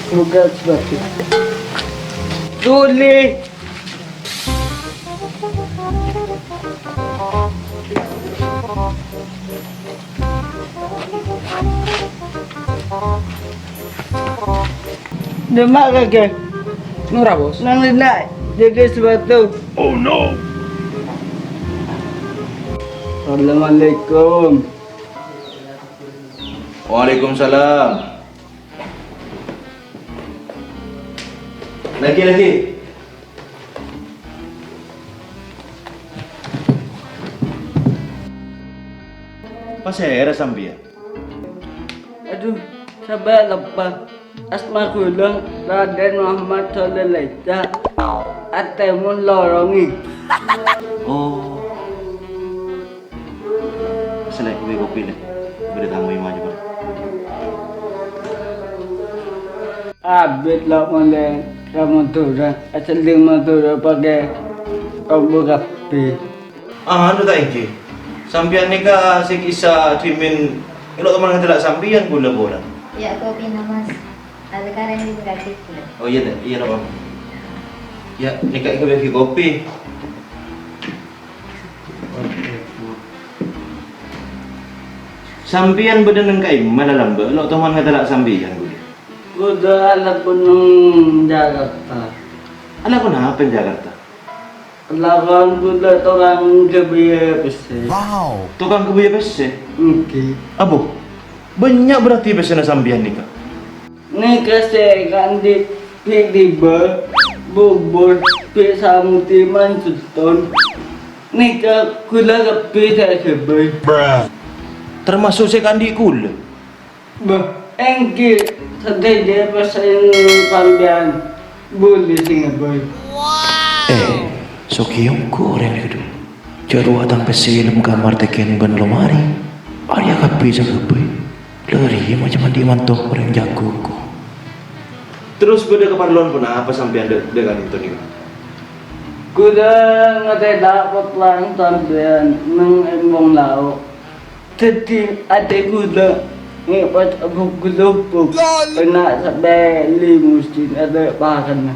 Bukan seperti Tuli. Demak kakek. Nora bos. Nang nak jaga sepatu. Oh no! Assalamualaikum. Waalaikumsalam. Lagi. Pasera sampai. Aduh, sabar lepas. Asma kulang Raden Muhammad Sallallahu Alaihi Wasallam. Atemun lorongi. Oh. Selek gue kopi lah. Beri tamu yang maju. Abid lah mulai Ramadura. Asal di Madura pakai kombo kapi. Anu tak ingki. Sampian nikah si kisah timin. Kalau teman ngetelak sampian gula bola. Ya, kopi Mas. Ada karang di negatif. Oh iya tak, iya tak. Ya nikah ikut bagi kopi. Sampian bedeneng kai mana lambe. Lo teman ngetelak sampian gue. Kuda anak gunung Jakarta. Anak kenapa Jakarta? Lawan kuda orang kebiaya besar. Tukang kebaya besi. Oke. Abu, banyak berarti besena sampian nikah. Ni kasi kan di tiba bubur pisa mutiman suton. Ni ka kula kapi sa sabay. Termasuk si kandi kul. Bah, engki sadai dia pasal pambian boleh singapay. Sokiyong goreng itu. Jadwa tanpa film kamar teken ban lemari. Arya kapi sa kapi. Lari macam mandi mantok orang jago ko. Terus beda keperluan pun apa sampean dengan itu nih? Kuda ngatay dapat lang sambian ng emong lao. Tadi ada kuda ngipat abog gulupog. Pernah sabay limusin ada bahan na.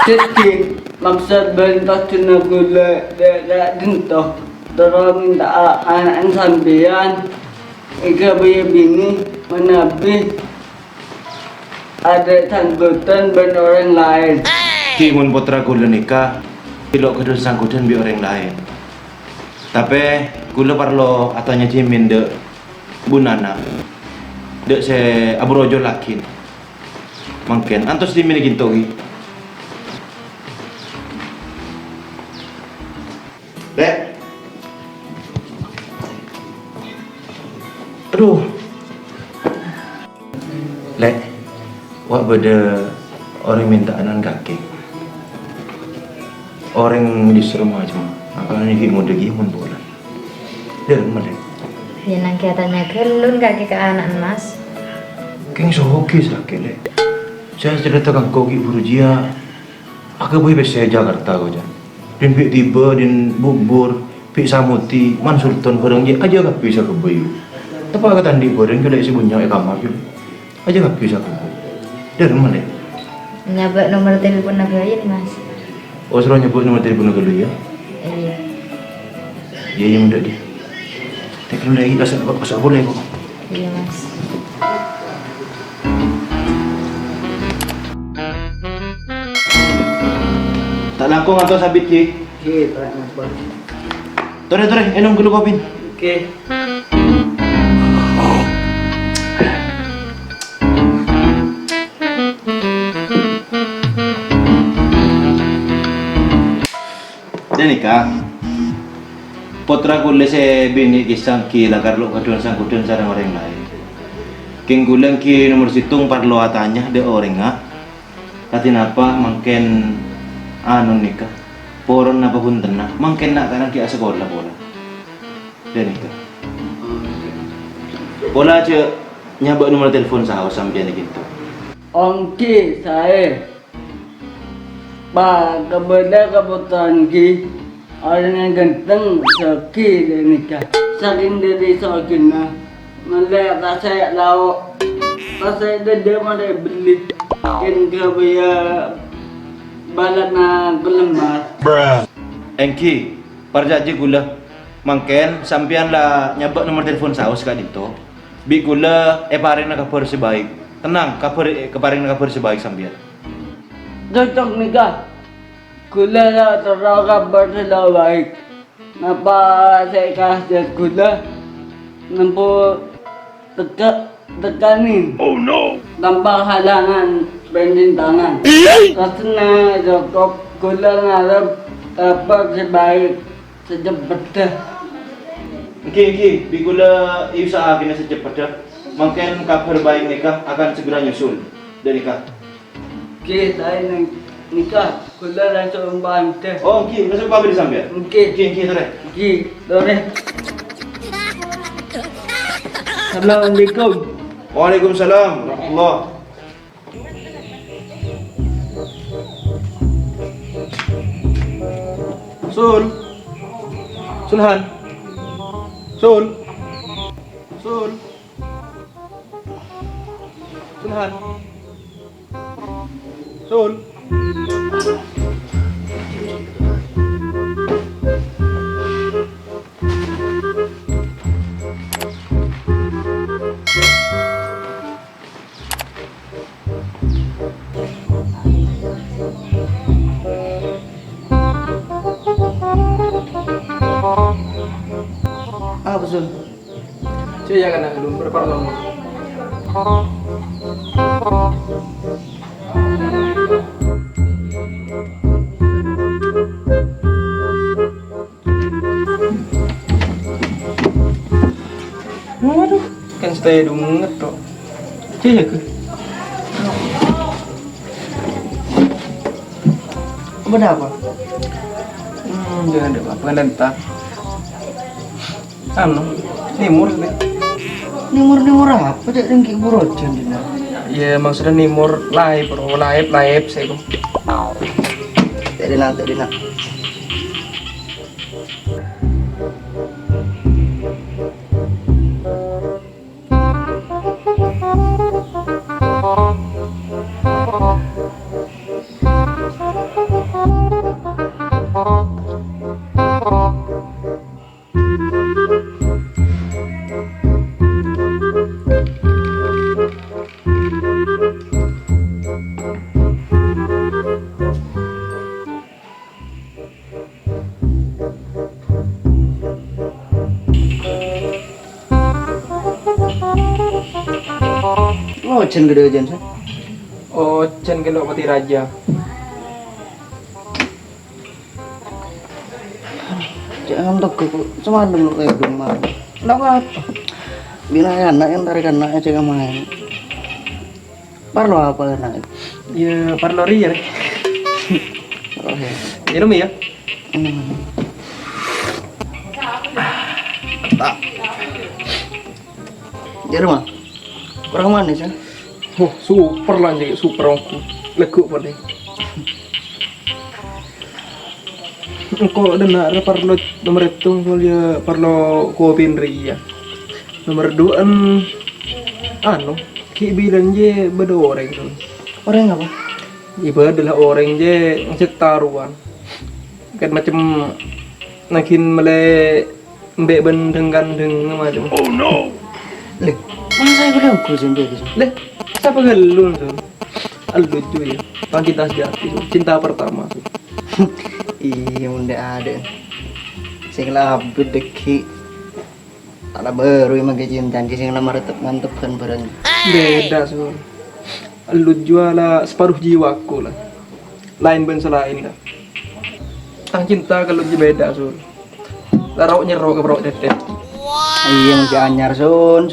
Tadi maksud bentak na gula daga dito. Tara minta anak sambian. Ikabaya bini menabi ada sangkutan ben orang lain. Kimun putra kula nikah, ilok kedua sangkutan bi orang lain. Tapi kula parlo atanya cimin de bunana, de se abrojo lakin. Mungkin antos di mini gintogi. Dek. Aduh. Lek, wak beda orang minta anan kaki. Orang disuruh macam, apa ni kita mode gimun bola. Dia mana? Ya nang katanya kelun kaki ke anak Mas. Keng so hoki sakit lek. Saya cerita kang koki burujia. Aku boleh bersih Jakarta kau jan. Din pik tiba, din bubur, pik samuti, man sultan orang je aja kak bisa ke bayu. Tepat kata di goreng kalau isi bunyi kamar tu. Aja kak bisa ke bayu. Dia mana? Nyabak nomor telepon aku aja Mas. Oh suruh nyebut nomor telepon dulu ya. Iya. Iya yang muda dia. Telepon lagi pasal boleh kok. Iya Mas. Tak langkung atau sabit ki? Okey, tak apa. Tore, enam gulu kopi. Okey. nikah. Potra kulle se bini kisang ki lagar lo kadun sang kudun sarang orang lain. King gulang ki nomor situng parlo atanya de orang ah. Katin apa mungkin anu nikah. Poron apa pun tenang, mungkin nak karena dia sekolah bola. Dan nikah. Bola aja nyabak nomor telepon sahau sampai gitu. Ongki saya Pak kebetulan kebetulan ki orang yang ganteng saki dia nikah saking dari sakina melihat saya lauk saya dia mana beli kan kebaya balak na kelemar Engki, parjaji gula mungkin sampean lah nyabak nomor telepon sahau sekali itu. Bi gula paring na kabar sebaik. Tenang, kaparing na kabar sebaik sampean. cocok nikah gula lah terang kabar selalu baik napa saya kasih gula nampu tekanin tanpa halangan perintangan karena cukup gula ngarep kabar sebaik secepatnya Engki, bi gula usahakan na secepatnya. Mungkin kabar baik nikah akan segera nyusul dari nikah. Oke, saya nikah gula langsung bantu Oh, Engki, langsung pabrik sampean. Oke, Engki, sore. Oke, sore. Assalamualaikum. Waalaikumsalam warahmatullah. Sulhan. Sulhan. Apa Sul? Saya kan nak belum berapa lama. Waduh, kan stay dunget toh. Cia ke? Benda apa? Jangan ada apa kan entah. Anu, nimur deh. Nimur apa? Cek ringkik burojan dina. Ya maksudnya nimur live bro, live saya kok. Tak dina. Oh, cen gede aja sih. Oh, Cen gelok pati raja. Jangan takut, semalam lu kayak rumah. Kenapa? Bila anak yang tarik anaknya cek main. Parlo apa anak? Ya parlori ya. Oh ya. Ya demi ya. Di rumah. Orang mana sih? Oh, super lah jadi super aku. Leguk pada. Kok dengar parlo nomor itu dia parlo kopin ria. Nomor 2 anu ki bilang je beda orang tu. Orang apa? Iba adalah orang je ngecek taruhan. Kan macam nakin mele mbek ben gandeng macam. Oh no. Leh, mana saya bilang aku sendiri sih. Leh, siapa galun tu? Alluju ya. Cinta sejati, cinta pertama. Iya, udah ada. Saya kelabut deki. Ada baru yang magai cintaan, kisah yang lama mantep kan barang. Beda so. Alluju ala separuh jiwaku lah. Lain ben selain lah. tang cinta kalau di beda sul. Larau nyero ke bro tetet. Iya mesti anyar sun.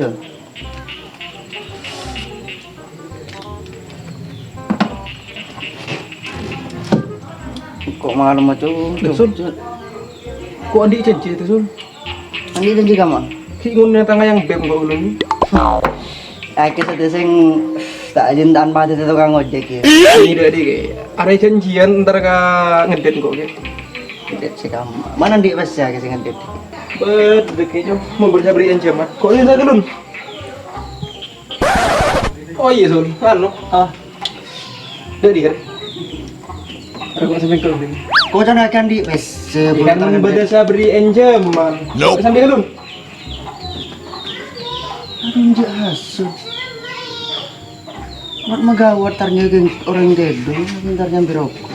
Kok malam macam Sun. Kok adik janji itu sul? Andi janji kamu? Ki ngunnya tangga yang bem kok ulun. Aku sudah sing tak izin tanpa ada tukang ojek ya. Ini dia dik. Ada janjian ntar ka ngedit kok gitu. Tidak sih kamu. Mana di pas ya kesing ngedit? Bet deketnya mau bersabri yang jaman. Kok ini saya kelun? Oh iya sul, anu. Dari kan. Aku sampai kelun ini. Kau jangan akan di pas. Ikan beda sabri yang jaman. Sampai kelun. Aduh jahasu. Mat magawat tarnya geng orang dedo, bentar nyampe rokok.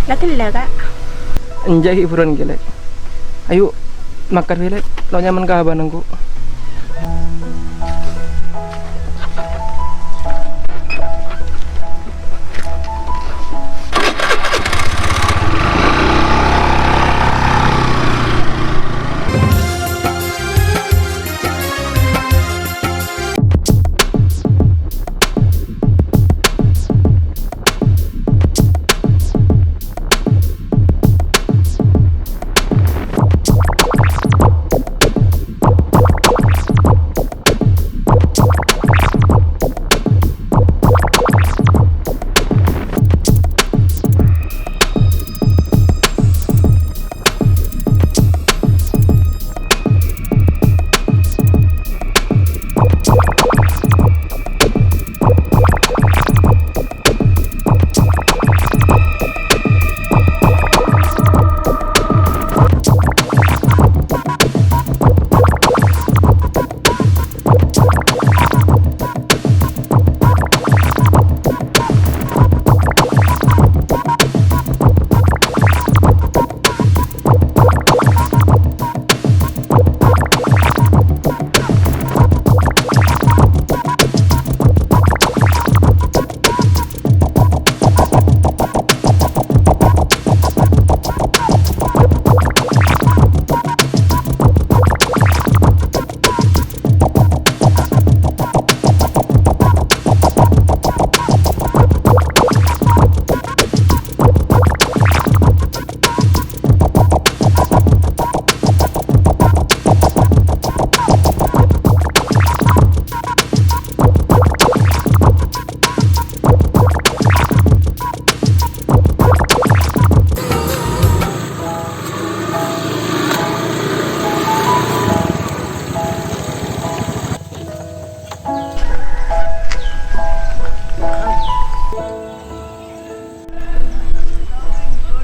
Latin lah kak. Enjai hiburan gila. Ayo makan gila. Lo nyaman kahaban aku.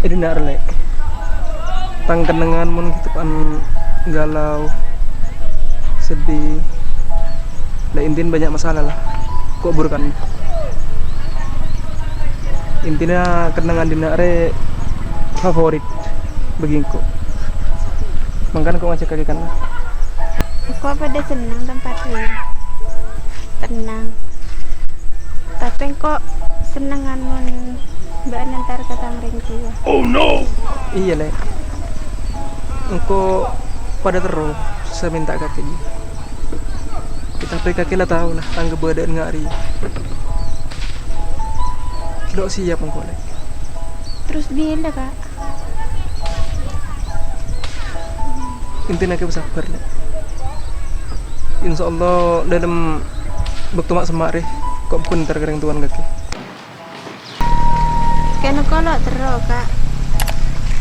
Ini narle. Tang kenangan mun gitu kan galau, sedih. Lah intin banyak masalah lah. Kok burukan. Intinya kenangan di nare favorit begingko. Mangkan kok ngajak kaki kan. Aku pada senang tempat ini. Tenang. Tapi kok senengan mun mbak nantar ke Tangerang juga. Iya le. Engko pada terus saya minta kaki. Kita kaki lah tahu lah tangga badan ngari. Kilo siap engko le. Terus bila kak? Intinya kita sabar le. Insya Allah dalam waktu mak semak deh. Kok pun terkering tuan kaki. Kena kalau terus kak.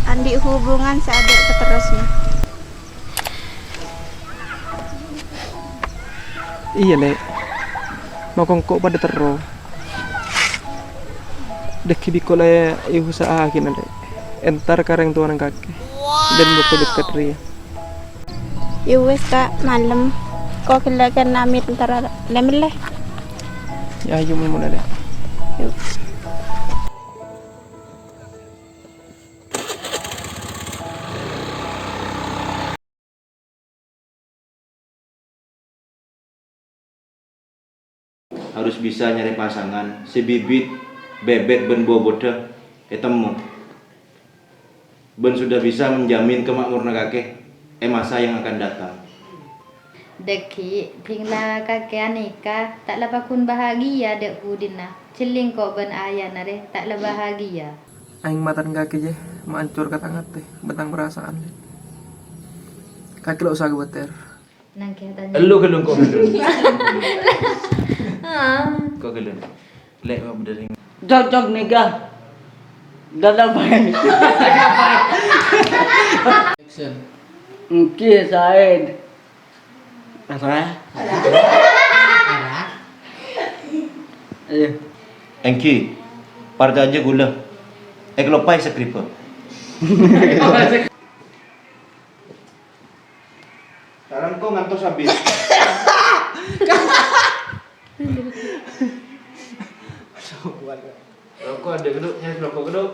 Andi hubungan seadak keterusnya. Iya le. Mau kok pada terus. Dek biko le usaha akin le. Entar kareng tuan kaki. Dan waktu dekat ria. Wes kak malam. Kok kelakan namit antara lemileh. Ya ayo mulai le. Yuk. harus bisa nyari pasangan sebibit bebek ben boboda ketemu. Ben sudah bisa menjamin kemakmuran kakek masa yang akan datang. Deki, pingla kakek nikah, taklah pakun bahagia dek hudina. Celing kok ben ayah nare, taklah bahagia. Aing matan kaki je, mancur katangat teh, bentang perasaan. Kaki lo usah gebeter. Nang katanya. Elu gelung kok gelung. Ah. Kok gelung. Lek apa berdering. Cocok nikah. Dadah baik. Engki Said. Apa? Ayo. Engki, parda aja gula. Eklopai sekripa. Sekarang kau ngantos habis. Rokok ada geduk, nyari rokok geduk.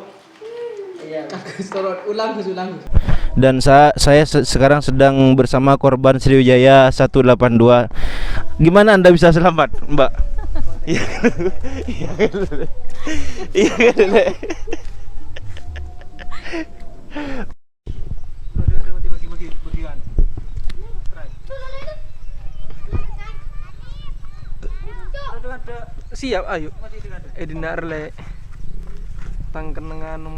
Dan saya sekarang sedang bersama korban Sriwijaya 182. Gimana Anda bisa selamat, Mbak? Iya. Iya kan, Lek? Siap, ayo. Dinar le. Tang kenengan